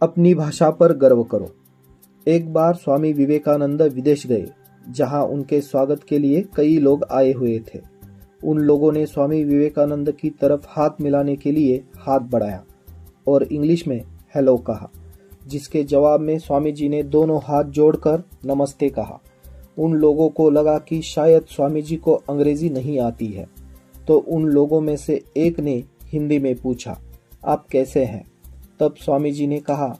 अपनी भाषा पर गर्व करो। एक बार स्वामी विवेकानंद विदेश गए, जहां उनके स्वागत के लिए कई लोग आए हुए थे। उन लोगों ने स्वामी विवेकानंद की तरफ हाथ मिलाने के लिए हाथ बढ़ाया और इंग्लिश में हेलो कहा, जिसके जवाब में स्वामी जी ने दोनों हाथ जोड़कर नमस्ते कहा। उन लोगों को लगा कि शायद स्वामी जी को अंग्रेजी नहीं आती है, तो उन लोगों में से एक ने हिंदी में पूछा, आप कैसे हैं? तब स्वामी जी ने कहा,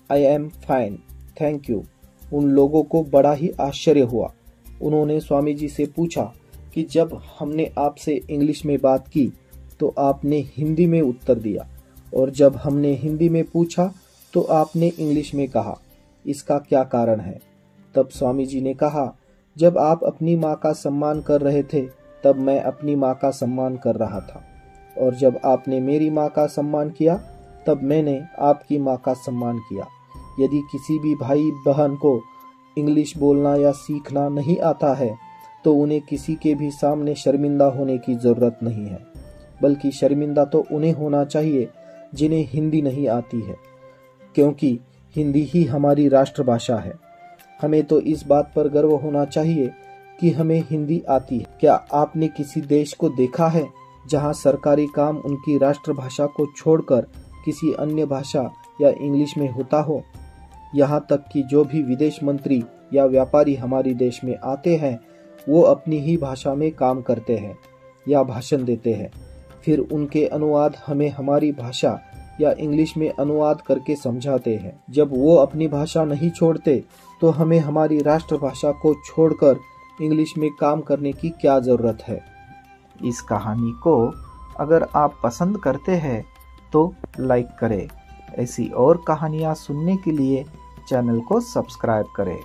I am fine, thank you. उन लोगों को बड़ा ही आश्चर्य हुआ। उन्होंने स्वामी जी से पूछा कि जब हमने आपसे इंग्लिश में बात की तो आपने हिंदी में उत्तर दिया, और जब हमने हिंदी में पूछा तो आपने इंग्लिश में कहा, इसका क्या कारण है? तब स्वामी जी ने कहा, जब आप अपनी माँ का सम्मान कर रहे थे तब मैं अपनी माँ का सम्मान कर रहा था, और जब आपने मेरी माँ का सम्मान किया तब मैंने आपकी माँ का सम्मान किया। यदि किसी भी भाई बहन को इंग्लिश बोलना या सीखना नहीं आता है तो उन्हें किसी के भी सामने शर्मिंदा होने की ज़रूरत नहीं है, बल्कि शर्मिंदा तो उन्हें होना चाहिए जिन्हें हिंदी नहीं आती है, क्योंकि हिंदी ही हमारी राष्ट्रभाषा है। हमें तो इस बात पर गर्व होना चाहिए कि हमें हिंदी आती है। क्या आपने किसी देश को देखा है जहां सरकारी काम उनकी राष्ट्रभाषा को छोड़कर किसी अन्य भाषा या इंग्लिश में होता हो? यहाँ तक कि जो भी विदेश मंत्री या व्यापारी हमारे देश में आते हैं वो अपनी ही भाषा में काम करते हैं या भाषण देते हैं, फिर उनके अनुवाद हमें हमारी भाषा या इंग्लिश में अनुवाद करके समझाते हैं। जब वो अपनी भाषा नहीं छोड़ते तो हमें हमारी राष्ट्रभाषा को छोड़कर इंग्लिश में काम करने की क्या ज़रूरत है? इस कहानी को अगर आप पसंद करते हैं तो लाइक करें। ऐसी और कहानियाँ सुनने के लिए चैनल को सब्सक्राइब करें।